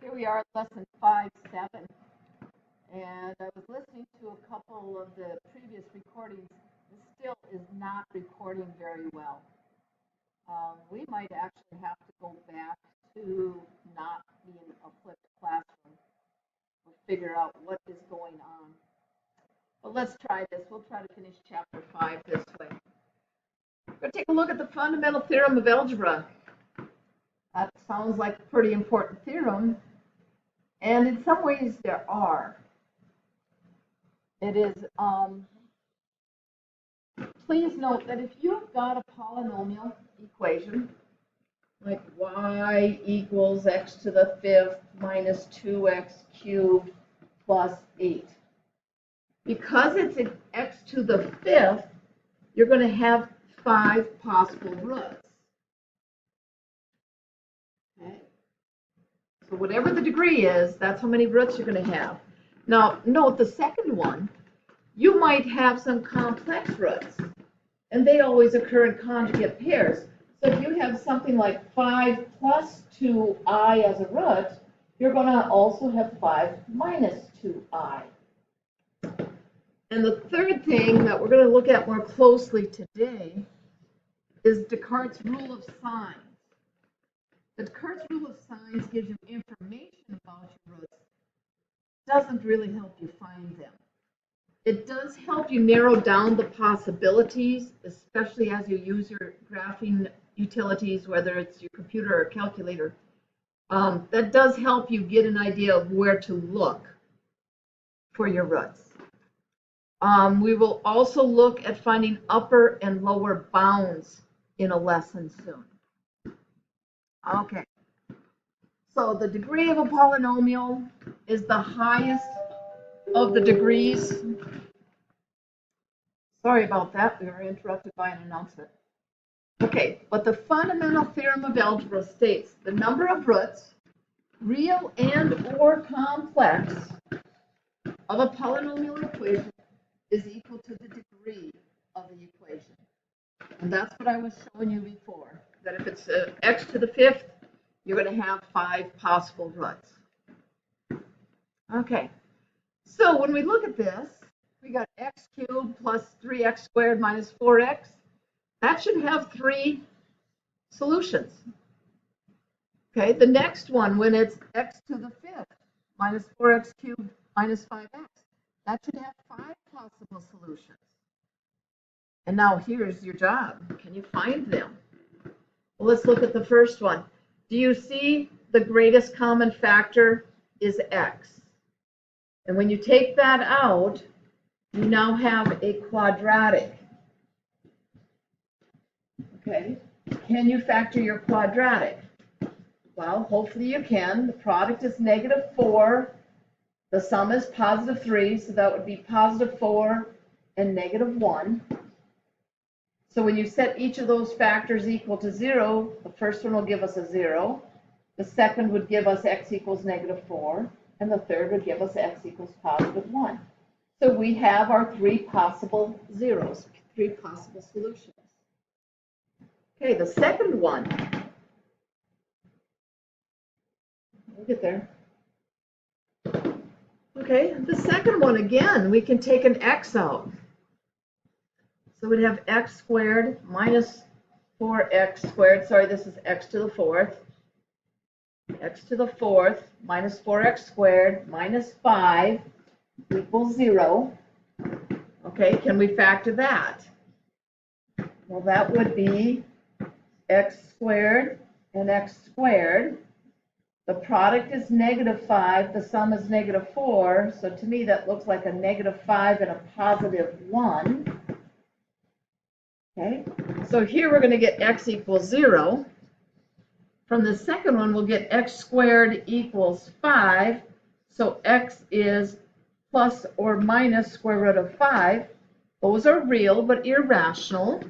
Here we are, lesson 5-7, and I was listening to a couple of the previous recordings. This still is not recording very well. We might actually have to go back to not being a flipped classroom or figure out what is going on. But let's try this. We'll try to finish chapter 5 this way. We're going to take a look at the fundamental theorem of algebra. That sounds like a pretty important theorem. And in some ways there are. It is, please note that if you've got a polynomial equation, like y equals x to the 5th minus 2x cubed plus 8, because it's an x to the 5th, you're going to have 5 possible roots. Okay? So whatever the degree is, that's how many roots you're going to have. Now, note the second one, you might have some complex roots, and they always occur in conjugate pairs. So if you have something like 5 plus 2i as a root, you're going to also have 5 minus 2i. And the third thing that we're going to look at more closely today is Descartes' rule of signs. The Descartes' rule of signs gives you information about your roots. It doesn't really help you find them. It does help you narrow down the possibilities, especially as you use your graphing utilities, whether it's your computer or calculator. That does help you get an idea of where to look for your roots. We will also look at finding upper and lower bounds in a lesson soon. Okay, so the degree of a polynomial is the highest of the degrees. Sorry about that, we were interrupted by an announcement. Okay, but the fundamental theorem of algebra states the number of roots, real and or complex, of a polynomial equation is equal to the degree of the equation. And that's what I was showing you before, that if it's x to the 5th, you're going to have 5 possible roots. Okay, so when we look at this, we got x cubed plus 3x squared minus 4x. That should have 3 solutions. Okay, the next one, when it's x to the 5th minus 4x cubed minus 5x, that should have 5 possible solutions. And now here's your job. Can you find them? Well, let's look at the first one. Do you see the greatest common factor is x? And when you take that out, you now have a quadratic. Okay, can you factor your quadratic? Well, hopefully you can. The product is -4. The sum is +3, so that would be +4 and -1. So when you set each of those factors equal to 0, the first one will give us a 0. The second would give us x equals -4. And the third would give us x equals +1. So we have our 3 possible zeros, 3 possible solutions. Okay, the second one. We'll get there. Okay, the second one, again, we can take an x out. So we'd have x squared minus 4x squared. Sorry, this is x to the 4th. X to the 4th minus 4x squared minus 5 equals 0. Okay, can we factor that? Well, that would be x squared and x squared. The product is -5, the sum is -4, so to me that looks like a -5 and a +1. Okay, so here we're going to get x equals 0. From the second one, we'll get x squared equals 5, so x is plus or minus square root of 5. Those are real but irrational.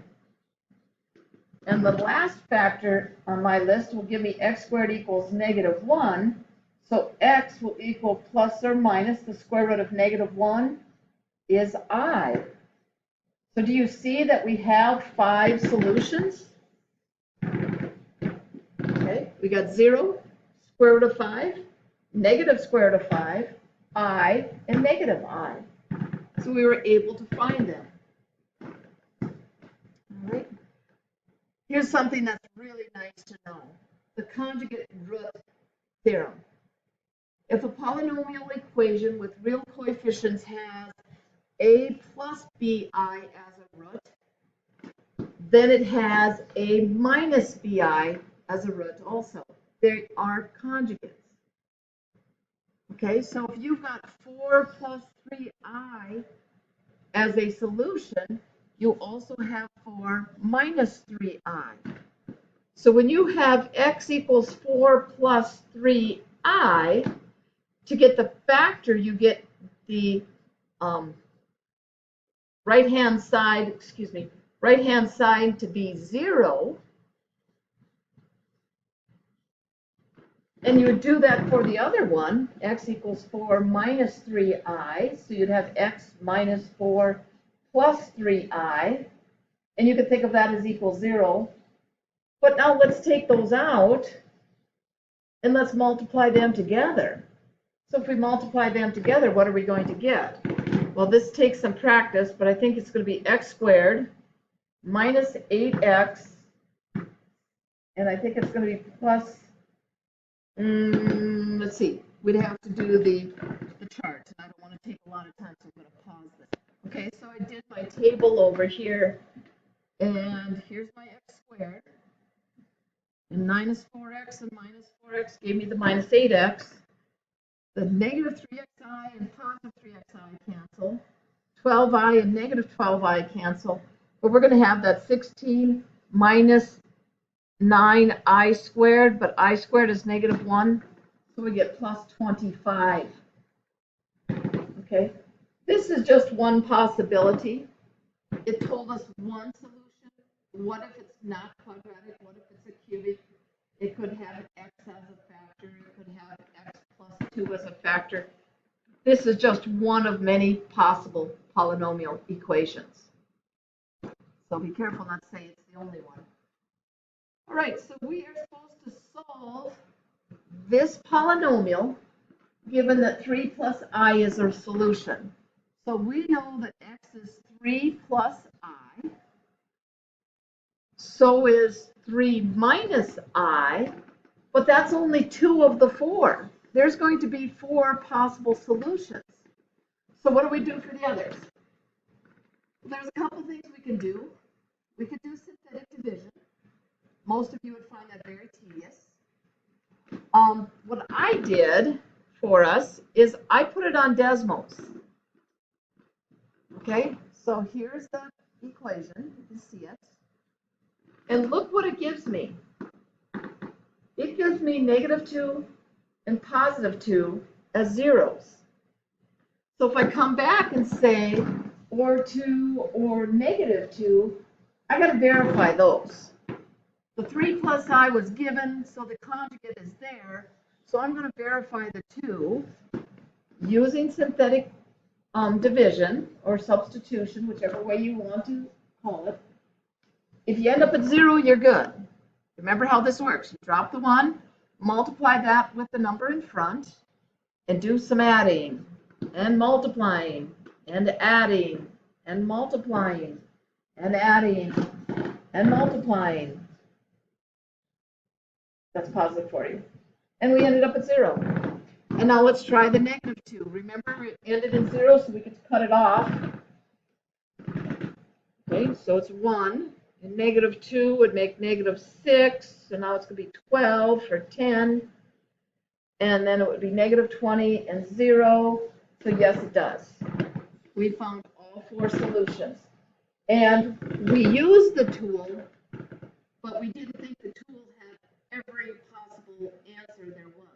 And the last factor on my list will give me x squared equals -1. So x will equal plus or minus the square root of -1 is I. So do you see that we have 5 solutions? Okay, we got 0, square root of 5, negative square root of 5, I, and negative I. So we were able to find them. All right. Here's something that's really nice to know. The conjugate root theorem. If a polynomial equation with real coefficients has a plus bi as a root, then it has a minus bi as a root also. They are conjugates. Okay, so if you've got 4 plus 3i as a solution, you also have 4 minus 3i. So when you have x equals 4 plus 3i, to get the factor, you get the right-hand side to be 0. And you would do that for the other one, x equals 4 minus 3i. So you'd have x minus 4 plus 3i. And you could think of that as equal 0. But now let's take those out and let's multiply them together. So if we multiply them together, what are we going to get? Well, this takes some practice, but I think it's going to be x squared minus 8x. And I think it's going to be plus, let's see, we'd have to do the chart. And I don't want to take a lot of time, so I'm going to pause this. Okay, so I did my table over here. And here's my x squared. And minus 4x and minus 4x gave me the minus 8x. The negative 3xi and positive 3xi cancel. 12i and negative 12i cancel. But we're going to have that 16 minus 9i squared, but I squared is negative 1. So we get plus 25. Okay, this is just one possibility. It told us one solution. What if it's not quadratic? What if it's a cubic? It could have x as a factor. It could have x plus 2 as a factor. This is just one of many possible polynomial equations. So be careful not to say it's the only one. All right, so we are supposed to solve this polynomial given that 3 plus I is our solution. So we know that x is 3 plus I. So is 3 minus I, but that's only 2 of the 4. There's going to be 4 possible solutions. So what do we do for the others? There's a couple things we can do. We could do synthetic division. Most of you would find that very tedious. What I did for us is I put it on Desmos. Okay, so here's the equation. You can see it. And look what it gives me. It gives me negative 2 and positive 2 as zeros. So if I come back and say or 2 or negative 2, I got to verify those. The 3 plus I was given, so the conjugate is there. So I'm going to verify the 2 using synthetic division or substitution, whichever way you want to call it. If you end up at 0, you're good. Remember how this works. You drop the 1, multiply that with the number in front, and do some adding, and multiplying, and adding, and multiplying, and adding, and multiplying. That's positive 40. And we ended up at 0. And now let's try the negative 2. Remember, it ended in 0, so we could cut it off. Okay, so it's 1. And negative 2 would make negative 6. So now it's going to be 12 for 10. And then it would be negative 20 and 0. So yes, it does. We found all 4 solutions. And we used the tool, but we didn't think the tool had every possible answer there was.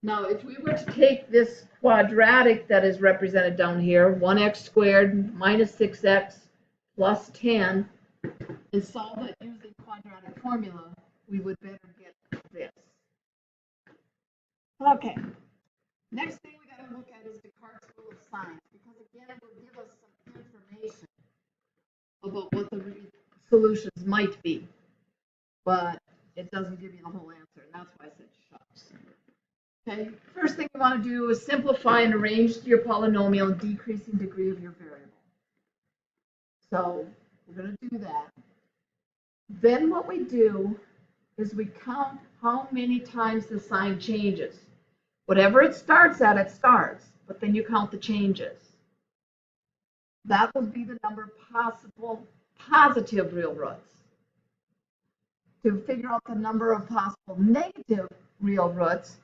Now, if we were to take this quadratic that is represented down here, 1x squared minus 6x plus 10, and solve it using quadratic formula, we would better get this. Okay. Next thing we got to look at is Descartes' rule of signs, because again, it will give us some information about what the solutions might be, but it doesn't give you the whole answer, and that's why I said shucks. Okay, first thing you want to do is simplify and arrange your polynomial in decreasing degree of your variable. So we're going to do that. Then what we do is we count how many times the sign changes. Whatever it starts at, it starts, but then you count the changes. That would be the number of possible positive real roots. To figure out the number of possible negative real roots,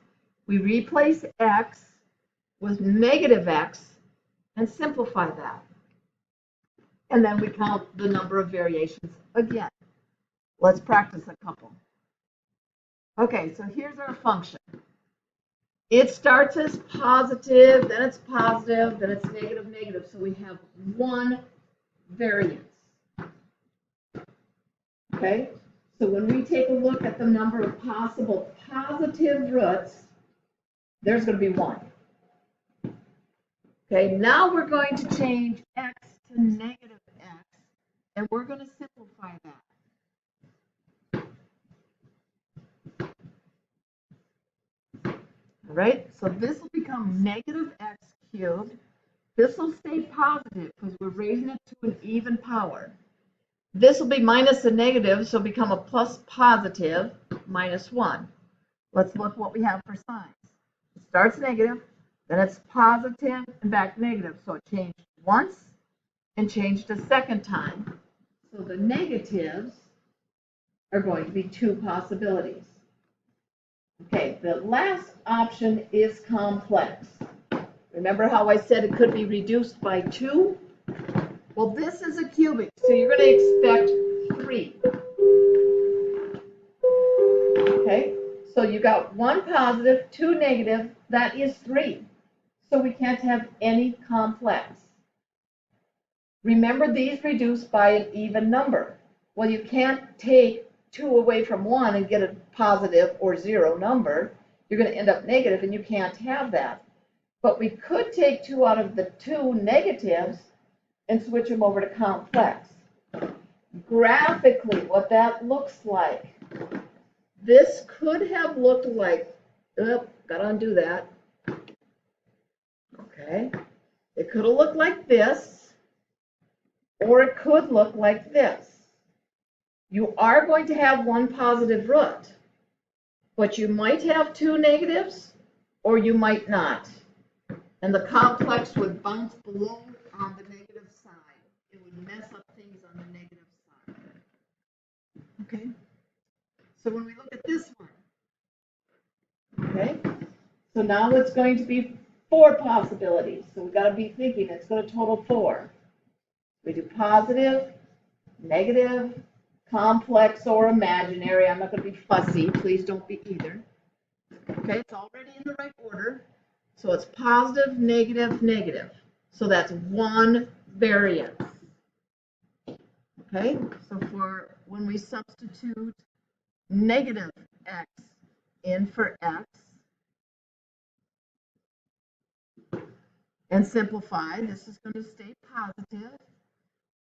we replace x with negative x and simplify that. And then we count the number of variations again. Let's practice a couple. Okay, so here's our function. It starts as positive, then it's positive, then it's negative, negative. So we have one variance. Okay, so when we take a look at the number of possible positive roots, there's going to be one. Okay, now we're going to change x to negative x, and we're going to simplify that. All right, so this will become negative x cubed. This will stay positive because we're raising it to an even power. This will be minus a negative, so it'll become a plus positive minus 1. Let's look what we have for signs. It starts negative, then it's positive and back negative. So it changed once and changed a second time. So the negatives are going to be two possibilities. Okay, the last option is complex. Remember how I said it could be reduced by 2? Well, this is a cubic, so you're going to expect 3. Okay, so you got 1 positive, 2 negative, that is 3. So we can't have any complex. Remember, these reduce by an even number. Well, you can't take 2 away from 1 and get a positive or 0 number. You're going to end up negative, and you can't have that. But we could take 2 out of the 2 negatives and switch them over to complex. Graphically, what that looks like, this could have looked like, got to undo that. Okay, it could have looked like this, or it could look like this. You are going to have one positive root, but you might have 2 negatives, or you might not. And the complex would bounce below on the negative side. It would mess up things on the negative side. Okay? So when we look at this one, okay? So now it's going to be 4 possibilities. So we've got to be thinking it's going to total 4. We do positive, negative, complex, or imaginary. I'm not going to be fussy. Please don't be either. Okay, it's already in the right order. So it's positive, negative, negative. So that's 1 variance. Okay, so for when we substitute negative x in for x and simplify, this is going to stay positive.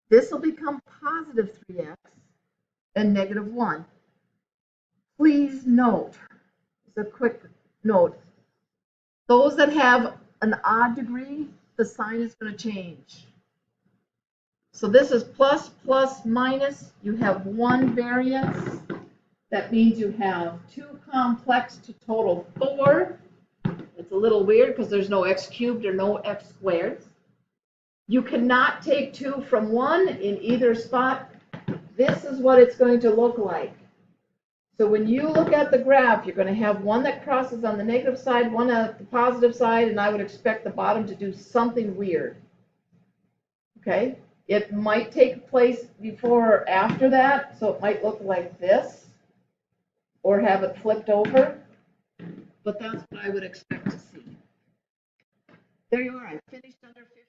This will become positive 3x and negative 1. Please note, it's a quick note, those that have an odd degree, the sign is going to change. So this is plus, plus, minus. You have 1 variance. That means you have 2 complex to total 4. It's a little weird because there's no x cubed or no x squared. You cannot take 2 from 1 in either spot. This is what it's going to look like. So when you look at the graph, you're going to have one that crosses on the negative side, one on the positive side, and I would expect the bottom to do something weird. Okay? It might take place before or after that, so it might look like this, or have it flipped over, but that's what I would expect to see. There you are. I finished under 50.